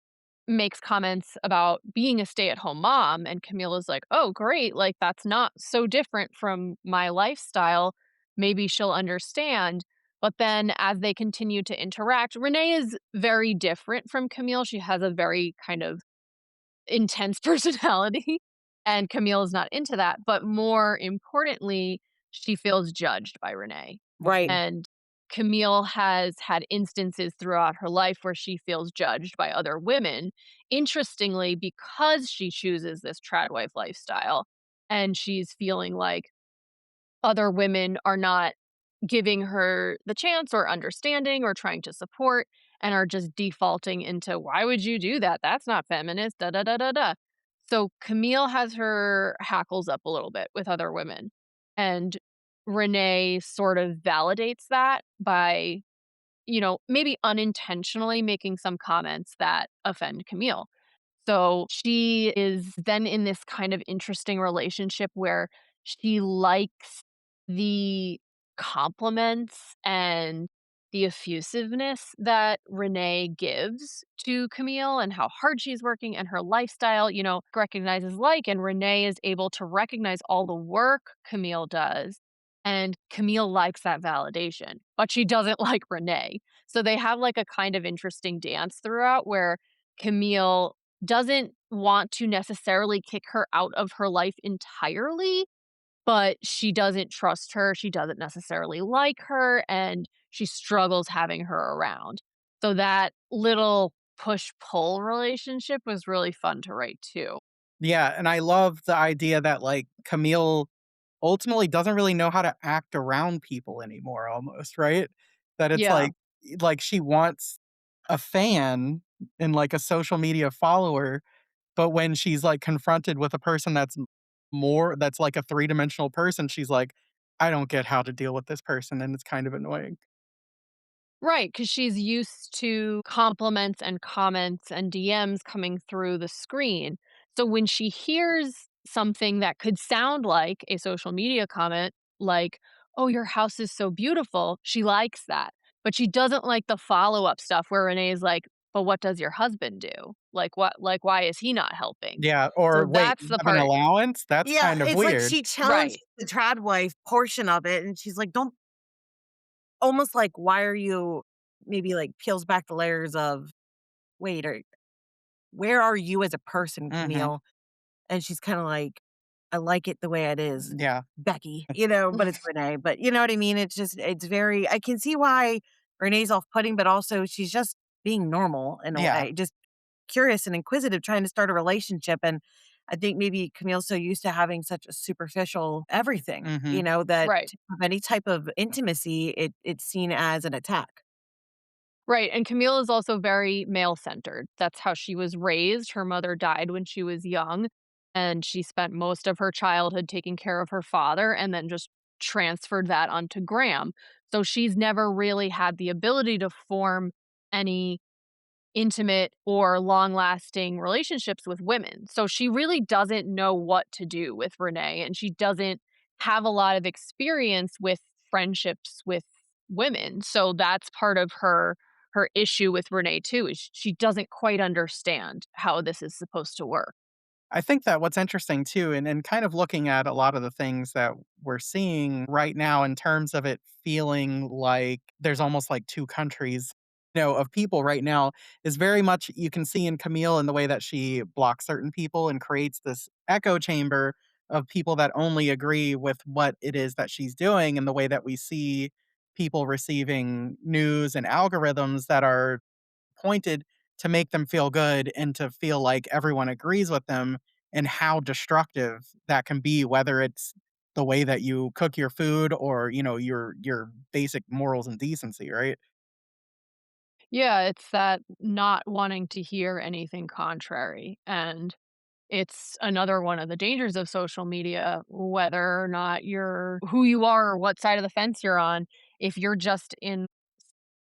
makes comments about being a stay-at-home mom, and Camille is like, "Oh, great, like, that's not so different from my lifestyle. Maybe she'll understand." But then as they continue to interact, Renee is very different from Camille. She has a very kind of intense personality, and Camille is not into that, but more importantly, she feels judged by Renee, Right. and Camille has had instances throughout her life where she feels judged by other women, interestingly, because she chooses this trad wife lifestyle, and she's feeling like other women are not giving her the chance or understanding or trying to support and are just defaulting into, "Why would you do that? That's not feminist, da da da da da." So Camille has her hackles up a little bit with other women, and Renee sort of validates that by, maybe unintentionally making some comments that offend Camille. So she is then in this kind of interesting relationship where she likes the compliments and the effusiveness that Renee gives to Camille and how hard she's working and her lifestyle, recognizes like, and Renee is able to recognize all the work Camille does. And Camille likes that validation, but she doesn't like Renee. So they have like a kind of interesting dance throughout where Camille doesn't want to necessarily kick her out of her life entirely, but she doesn't trust her, she doesn't necessarily like her, and she struggles having her around. So that little push-pull relationship was really fun to write too. Yeah, and I love the idea that, like, Camille ultimately doesn't really know how to act around people anymore almost, right? That it's Yeah. like she wants a fan and, like, a social media follower, but when she's, like, confronted with a person that's like a three-dimensional person, she's like, "I don't get how to deal with this person," and it's kind of annoying. Right, because she's used to compliments and comments and DMs coming through the screen. So when she hears something that could sound like a social media comment, like, "Oh, your house is so beautiful," she likes that. But she doesn't like the follow-up stuff where Renee's like, "But what does your husband do? Why is he not helping?" Yeah, So or, "Wait, that's you the have an part. allowance? That's Yeah, kind of it's like weird." she challenged Right. the trad wife portion of it, and she's like, "Don't," almost like, "Why are you," maybe, like, peels back the layers of, "Wait, where are you as a person, Mhm. Camille?" And she's kinda like, "I like it the way it is, Yeah. Becky," but it's Renee, but you know what I mean? It's very, I can see why Renee's off-putting, but also she's just being normal in a Yeah. way, just curious and inquisitive, trying to start a relationship, and I think maybe Camille's so used to having such a superficial everything, Mhm. that Right. to have any type of intimacy, it's seen as an attack. Right, and Camille is also very male-centered. That's how she was raised. Her mother died when she was young, and she spent most of her childhood taking care of her father and then just transferred that onto Graham. So she's never really had the ability to form any intimate or long lasting relationships with women. So she really doesn't know what to do with Renee, and she doesn't have a lot of experience with friendships with women. So that's part of her issue with Renee too, is she doesn't quite understand how this is supposed to work. I think that what's interesting too, and kind of looking at a lot of the things that we're seeing right now in terms of it feeling like there's almost like 2 countries, of people right now is very much you can see in Camille in the way that she blocks certain people and creates this echo chamber of people that only agree with what it is that she's doing, and the way that we see people receiving news and algorithms that are pointed to make them feel good and to feel like everyone agrees with them, and how destructive that can be, whether it's the way that you cook your food or, your basic morals and decency, right? Yeah, it's that not wanting to hear anything contrary. And it's another one of the dangers of social media, whether or not you're who you are or what side of the fence you're on. If you're just in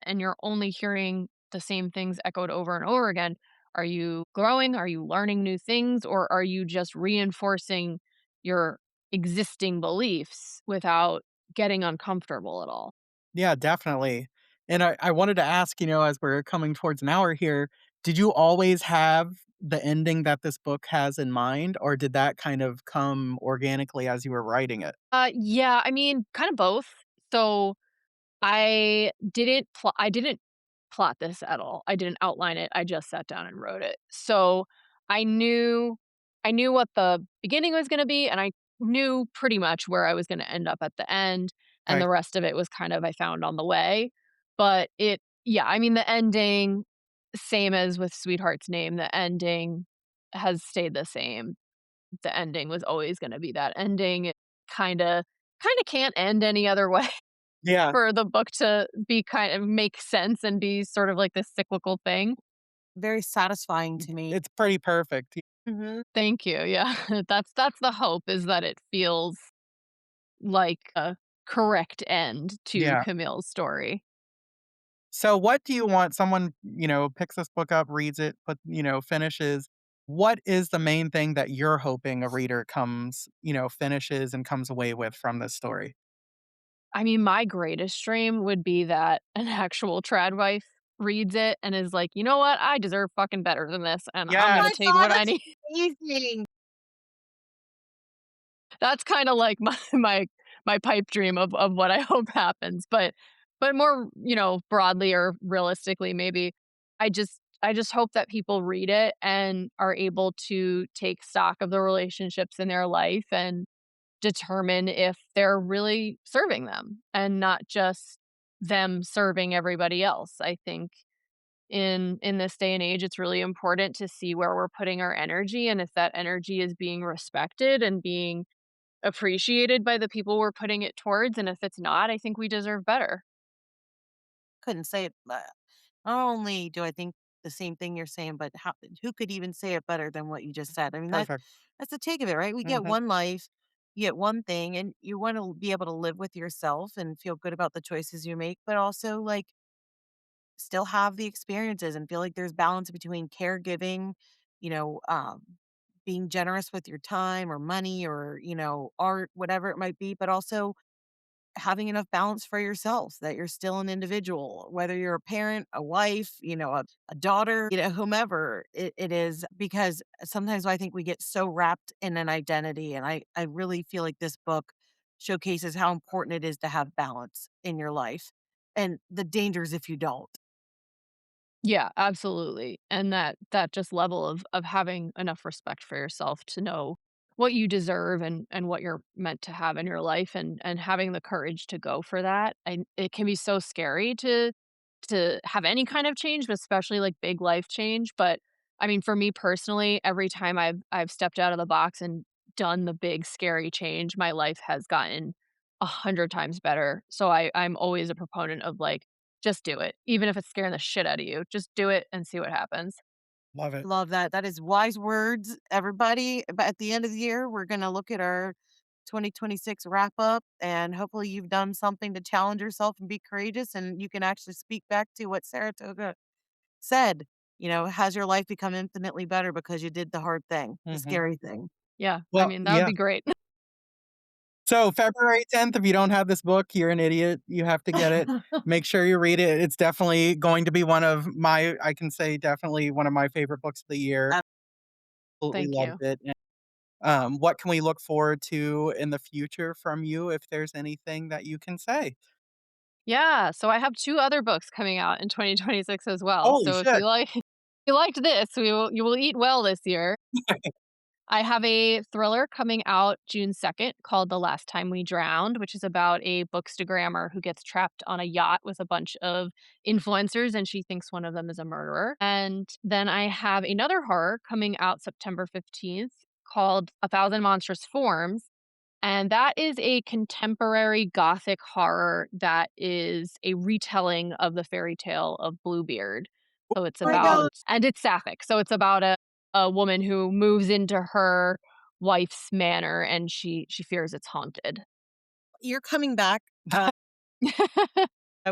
and you're only hearing the same things echoed over and over again, are you growing? Are you learning new things? Or are you just reinforcing your existing beliefs without getting uncomfortable at all? Yeah, definitely. And I wanted to ask, as we're coming towards an hour here, did you always have the ending that this book has in mind, or did that kind of come organically as you were writing it? Yeah, I mean, kind of both. So I didn't plot this at all. I didn't outline it. I just sat down and wrote it. So I knew I knew what the beginning was gonna be, and I knew pretty much where I was gonna end up at the end, and Okay. the rest of it was kind of I found on the way. But yeah, I mean, the ending, same as with Sweetheart's Name, the ending has stayed the same. The ending was always gonna be that ending. It kinda can't end any other way. Yeah, For the book to be kind of make sense and be sort of like this cyclical thing. Very satisfying to me. it's pretty perfect. Mhm. Thank you, yeah. That's the hope, is that it feels like a correct end to Yeah. Camille's story. So what do you want someone, picks this book up, reads it, but, finishes. What is the main thing that you're hoping a reader finishes and comes away with from this story? I mean, my greatest dream would be that an actual trad wife reads it and is like, "You know what? I deserve fucking better than this, and I'm Oh gonna my Yes. take god, what I that's need." amazing. That's kinda like my pipe dream of what I hope happens, but more, broadly or realistically, maybe, I just hope that people read it and are able to take stock of the relationships in their life and determine if they're really serving them and not just them serving everybody else. I think in this day and age, it's really important to see where we're putting our energy, and if that energy is being respected and being appreciated by the people we're putting it towards, and if it's not, I think we deserve better. Couldn't say it, not only do I think the same thing you're saying, but who could even say it better than what you just said? I mean, Perfect. that's the take of it, right? We get Mhm. one life, you get one thing, and you want to be able to live with yourself and feel good about the choices you make, but also like still have the experiences and feel like there's balance between caregiving, you know, being generous with your time or money or, art, whatever it might be, but also having enough balance for yourself that you're still an individual, whether you're a parent, a wife, a daughter, whomever it is, because sometimes I think we get so wrapped in an identity. And I really feel like this book showcases how important it is to have balance in your life and the dangers if you don't. Yeah, absolutely. And that just level of having enough respect for yourself to know what you deserve and what you're meant to have in your life, and having the courage to go for that. And it can be so scary to have any kind of change, but especially like big life change. But I mean, for me personally, every time I've stepped out of the box and done the big scary change, my life has gotten 100 times better. So I'm always a proponent of like, just do it. Even if it's scaring the shit out of you, just do it and see what happens. Love it. Love that. That is wise words, everybody. But at the end of the year, we're going to look at our 2026 wrap up, and hopefully you've done something to challenge yourself and be courageous, and you can actually speak back to what Saratoga said. has your life become infinitely better because you did the hard thing, the Mhm. scary thing? Yeah, I Well, mean, that would yeah. be great. So February 10th, if you don't have this book, you're an idiot. You have to get it. Make sure you read it. It's definitely going to be one of my I can say definitely one of my favorite books of the year. Ab Absolutely Thank loved you. it. And, what can we look forward to in the future from you if there's anything that you can say? Yeah, so I have 2 other books coming out in 2026 as well, Holy so if shit. you like you liked this, you will eat well this year. I have a thriller coming out June 2nd called The Last Time We Drowned, which is about a bookstagrammer who gets trapped on a yacht with a bunch of influencers and she thinks one of them is a murderer. And then I have another horror coming out September 15th called A Thousand Monstrous Forms. And that is a contemporary gothic horror that is a retelling of the fairy tale of Bluebeard. So it's Oh my about god, and it's sapphic. So it's about a woman who moves into her wife's manor and she fears it's haunted. you're coming back.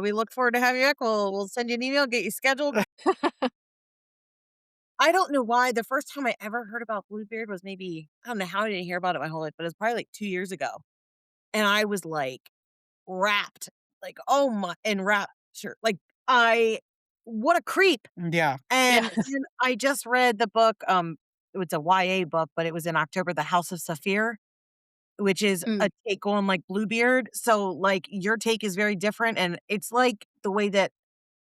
We look forward to having you back. We'll send you an email, get you scheduled. I don't know why the first time I ever heard about Bluebeard was maybe I don't know how I didn't hear about it my whole life, but it was probably like 2 years ago, and I was, like, wrapped, like, oh my and rapture, like, I what a creep, Yeah. Yeah. and then I just read the book, it was a YA book, but it was in October, The House of Saphir, which is Mm. a take on, like, Bluebeard, so, like, your take is very different, and it's like the way that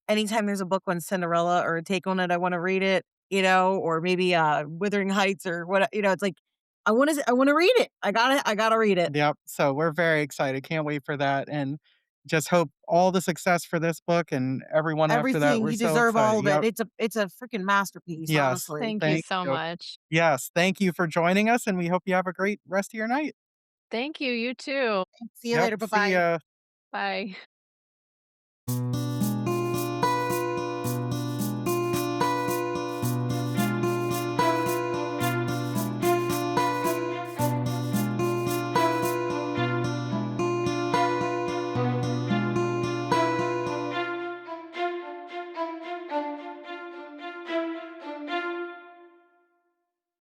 anytime there's a book on Cinderella or a take on it, I wanna read it, or maybe, Wuthering Heights or what it's like, I wanna read it. I gotta read it. Yep. So we're very excited. Can't wait for that. And just hope all the success for this book and everyone after that. Everything, We're you so deserve excited. all of it. Yep. It's a freaking masterpiece, Yes. honestly. Thank you Thank so you. much. Yes. Thank you for joining us, and we hope you have a great rest of your night. Thank you, you too. See you Yep. later, See bye-bye. ya. Bye.